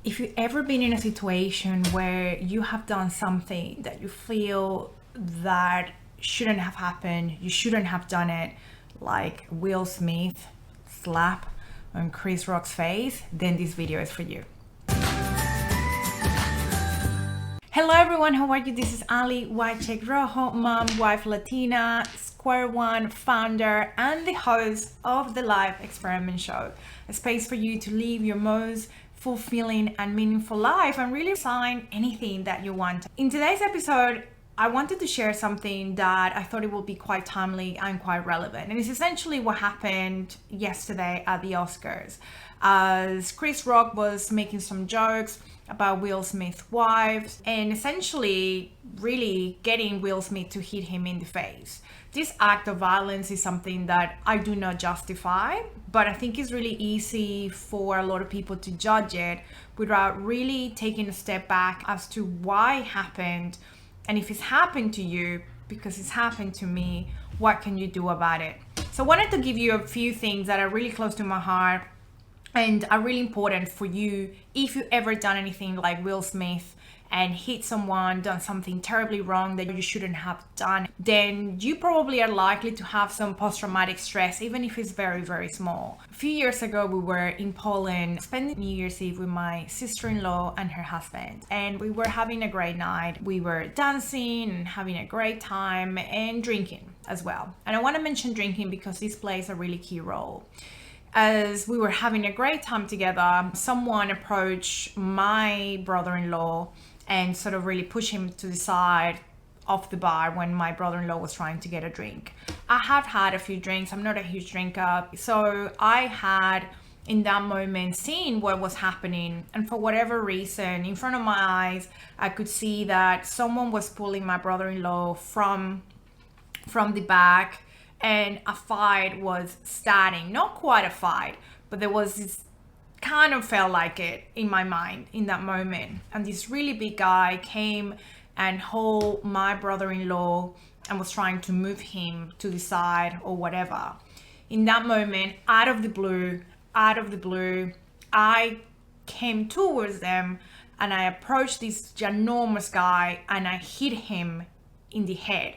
If you've ever been in a situation where you have done something that you feel that shouldn't have happened, you shouldn't have done it, like Will Smith slap on Chris Rock's face, then this video is for you. Hello everyone, how are you? This is Ale Wiecek Rojo, mom, wife, Latina, Sqr One founder, and the host of the Life Experiment Show, a space for you to live your most fulfilling and meaningful life and really sign anything that you want. In today's episode, I wanted to share something that I thought it would be quite timely and quite relevant. And it's essentially what happened yesterday at the Oscars. As Chris Rock was making some jokes about Will Smith's wife and essentially really getting Will Smith to hit him in the face. This act of violence is something that I do not justify, but I think it's really easy for a lot of people to judge it without really taking a step back as to why it happened. And if it's happened to you, because it's happened to me, what can you do about it? So I wanted to give you a few things that are really close to my heart and are really important for you if you've ever done anything like Will Smith and hit someone, done something terribly wrong that you shouldn't have done, then you probably are likely to have some post-traumatic stress, even if it's very, very small. A few years ago, we were in Poland spending New Year's Eve with my sister-in-law and her husband, and we were having a great night. We were dancing and having a great time and drinking as well. And I want to mention drinking because this plays a really key role. As we were having a great time together, someone approached my brother-in-law and sort of really pushed him to the side of the bar when my brother-in-law was trying to get a drink. I have had a few drinks. I'm not a huge drinker. So I had, in that moment, seen what was happening. And for whatever reason, in front of my eyes, I could see that someone was pulling my brother-in-law from the back, and a fight was starting. Not quite a fight, but there was this, kind of felt like it in my mind in that moment. And this really big guy came and held my brother-in-law and was trying to move him to the side or whatever. In that moment, out of the blue, I came towards them and I approached this ginormous guy and I hit him in the head.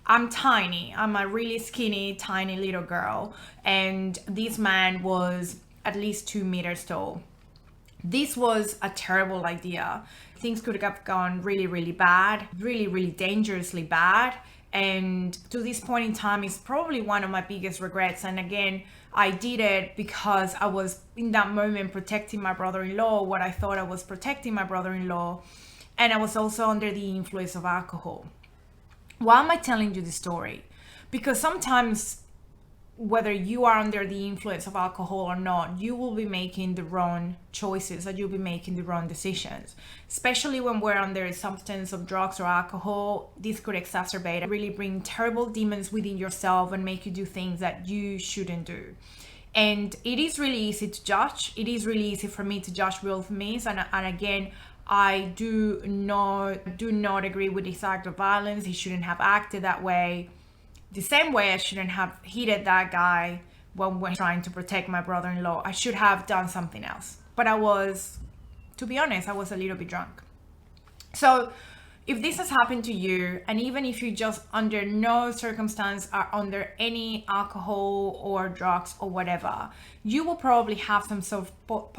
I'm tiny. I'm a really skinny, tiny little girl. And this man was at least 2 meters tall. This was a terrible idea. Things could have gone really, really bad, really, really dangerously bad. And to this point in time, it's probably one of my biggest regrets. And again, I did it because I was in that moment protecting my brother-in-law, what I thought I was protecting my brother-in-law. And I was also under the influence of alcohol. Why am I telling you this story? Because sometimes, whether you are under the influence of alcohol or not, you will be making the wrong choices and you'll be making the wrong decisions. Especially when we're under a substance of drugs or alcohol, this could exacerbate and really bring terrible demons within yourself and make you do things that you shouldn't do. And it is really easy to judge. It is really easy for me to judge Will Smith. And again, I do not agree with this act of violence. He shouldn't have acted that way. The same way I shouldn't have hit that guy when we're trying to protect my brother-in-law. I should have done something else. But I was, to be honest, I was a little bit drunk. So if this has happened to you, and even if you just under no circumstance are under any alcohol or drugs or whatever, you will probably have some sort of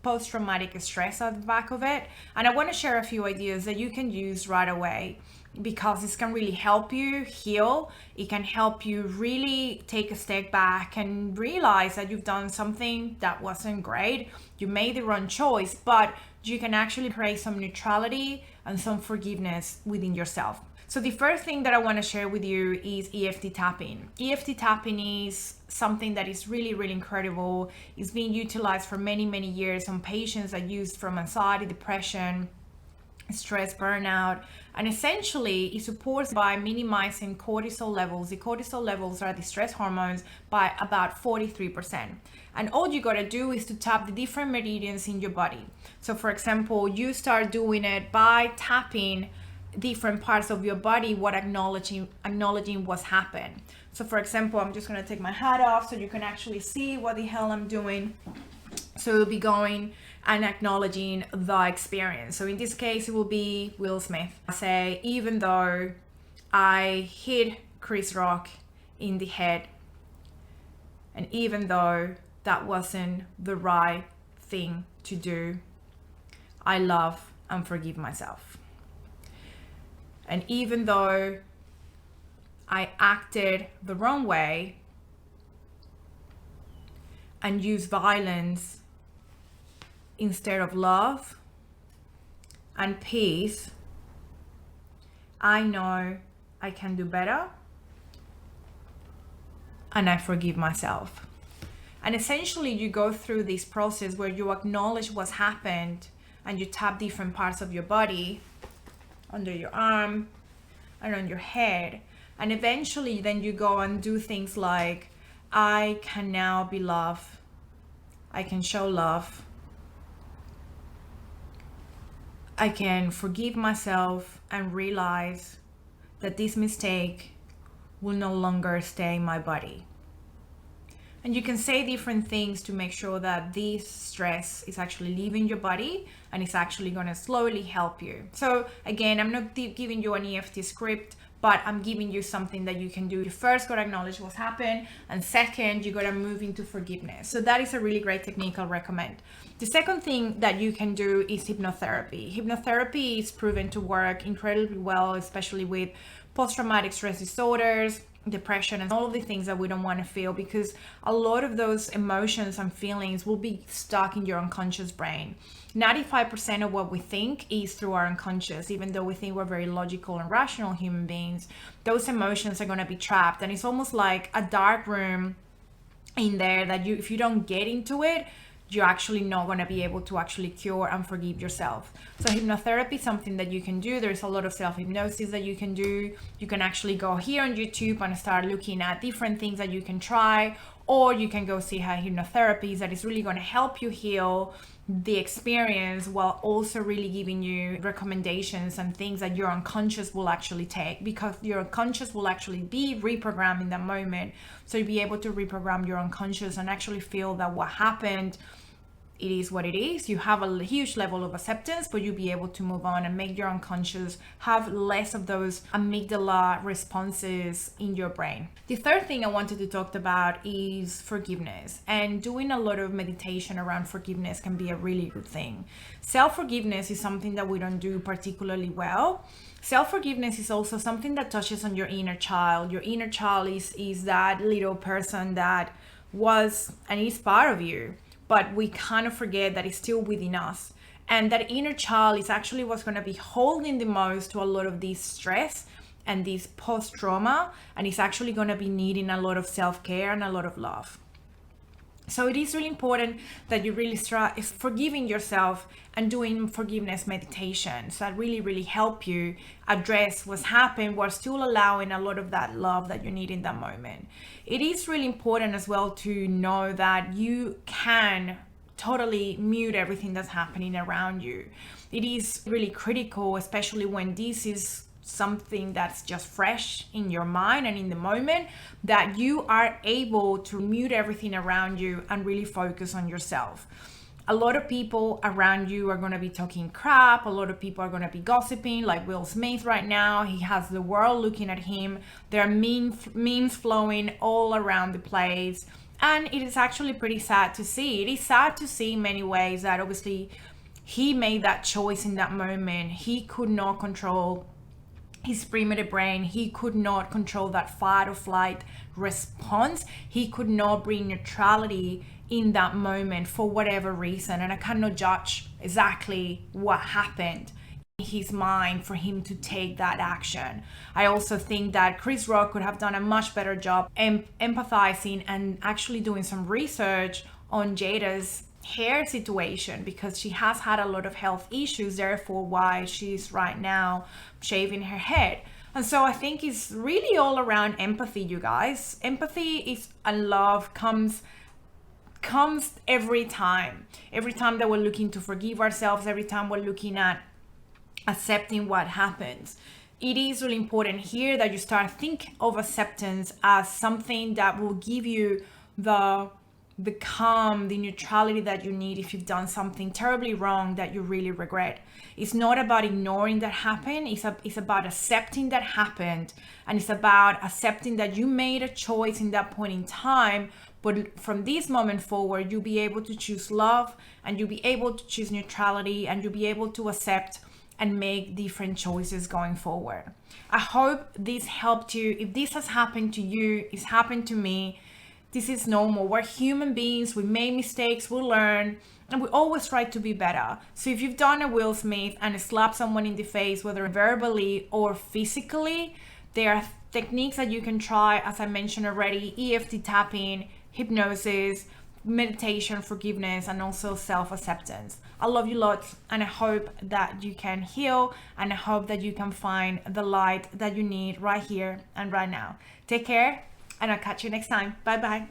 post-traumatic stress at the back of it. And I want to share a few ideas that you can use right away, because this can really help you heal. It can help you really take a step back and realize that you've done something that wasn't great. You made the wrong choice, but you can actually create some neutrality and some forgiveness within yourself. So the first thing that I want to share with you is EFT tapping. EFT tapping is something that is really, really incredible. It's been utilized for many, many years on patients that use from anxiety, depression, stress, burnout, and essentially it supports by minimizing cortisol levels. The cortisol levels are the stress hormones by about 43%. And all you gotta do is to tap the different meridians in your body. So for example, you start doing it by tapping different parts of your body, what acknowledging what's happened. So for example, I'm just gonna take my hat off so you can actually see what the hell I'm doing. So we'll be going and acknowledging the experience. So in this case, it will be Will Smith. I say, even though I hit Chris Rock in the head, and even though that wasn't the right thing to do, I love and forgive myself. And even though I acted the wrong way and used violence instead of love and peace, I know I can do better, and I forgive myself. And essentially you go through this process where you acknowledge what's happened and you tap different parts of your body, under your arm and on your head. And eventually then you go and do things like, I can now be loved. I can show love. I can forgive myself and realize that this mistake will no longer stay in my body. And you can say different things to make sure that this stress is actually leaving your body and it's actually going to slowly help you. So again, I'm not giving you an EFT script, but I'm giving you something that you can do. You first got to acknowledge what's happened, and second, you got to move into forgiveness. So that is a really great technique I'll recommend. The second thing that you can do is hypnotherapy. Hypnotherapy is proven to work incredibly well, especially with post-traumatic stress disorders, depression, and all of the things that we don't want to feel, because a lot of those emotions and feelings will be stuck in your unconscious brain. 95% of what we think is through our unconscious. Even though we think we're very logical and rational human beings, those emotions are going to be trapped, and it's almost like a dark room in there that you, if you don't get into it, you're actually not going to be able to actually cure and forgive yourself. So hypnotherapy is something that you can do. There's a lot of self-hypnosis that you can do. You can actually go here on YouTube and start looking at different things that you can try, or you can go see how hypnotherapy is that is really going to help you heal the experience while also really giving you recommendations and things that your unconscious will actually take, because your unconscious will actually be reprogrammed in that moment. So you'll be able to reprogram your unconscious and actually feel that what happened, it is what it is. You have a huge level of acceptance, but you'll be able to move on and make your unconscious have less of those amygdala responses in your brain. The third thing I wanted to talk about is forgiveness, and doing a lot of meditation around forgiveness can be a really good thing. Self-forgiveness is something that we don't do particularly well. Self-forgiveness is also something that touches on your inner child. Your inner child is that little person that was and is part of you, but we kind of forget that it's still within us. And that inner child is actually what's going to be holding the most to a lot of this stress and this post-trauma, and it's actually going to be needing a lot of self-care and a lot of love. So it is really important that you really start forgiving yourself and doing forgiveness meditations that really help you address what's happened while still allowing a lot of that love that you need in that moment. It is really important as well to know that you can totally mute everything that's happening around you. It is really critical, especially when this is something that's just fresh in your mind and in the moment, that you are able to mute everything around you and really focus on yourself. A lot of people around you are going to be talking crap. A lot of people are going to be gossiping, like Will Smith right now. He has the world looking at him. There are memes flowing all around the place, and it is actually pretty sad to see. It is sad to see in many ways that obviously he made that choice in that moment. He could not control his primitive brain. He could not control that fight or flight response. He could not bring neutrality in that moment for whatever reason, and I cannot judge exactly what happened in his mind for him to take that action. I also think that Chris Rock could have done a much better job empathizing and actually doing some research on Jada's hair situation, because she has had a lot of health issues, therefore why she's right now shaving her head. And so I think it's really all around empathy, you guys. Empathy is, and love comes every time that we're looking to forgive ourselves, every time we're looking at accepting what happens. It is really important here that you start think of acceptance as something that will give you the the calm, the neutrality that you need if you've done something terribly wrong that you really regret. It's not about ignoring that happened. It's about accepting that happened. And it's about accepting that you made a choice in that point in time. But from this moment forward, you'll be able to choose love, and you'll be able to choose neutrality, and you'll be able to accept and make different choices going forward. I hope this helped you. If this has happened to you, it's happened to me, this is normal. We're human beings. We make mistakes, we learn, and we always try to be better. So if you've done a Will Smith and slapped someone in the face, whether verbally or physically, there are techniques that you can try, as I mentioned already: EFT tapping, hypnosis, meditation, forgiveness, and also self-acceptance. I love you lots, and I hope that you can heal, and I hope that you can find the light that you need right here and right now. Take care, and I'll catch you next time. Bye bye.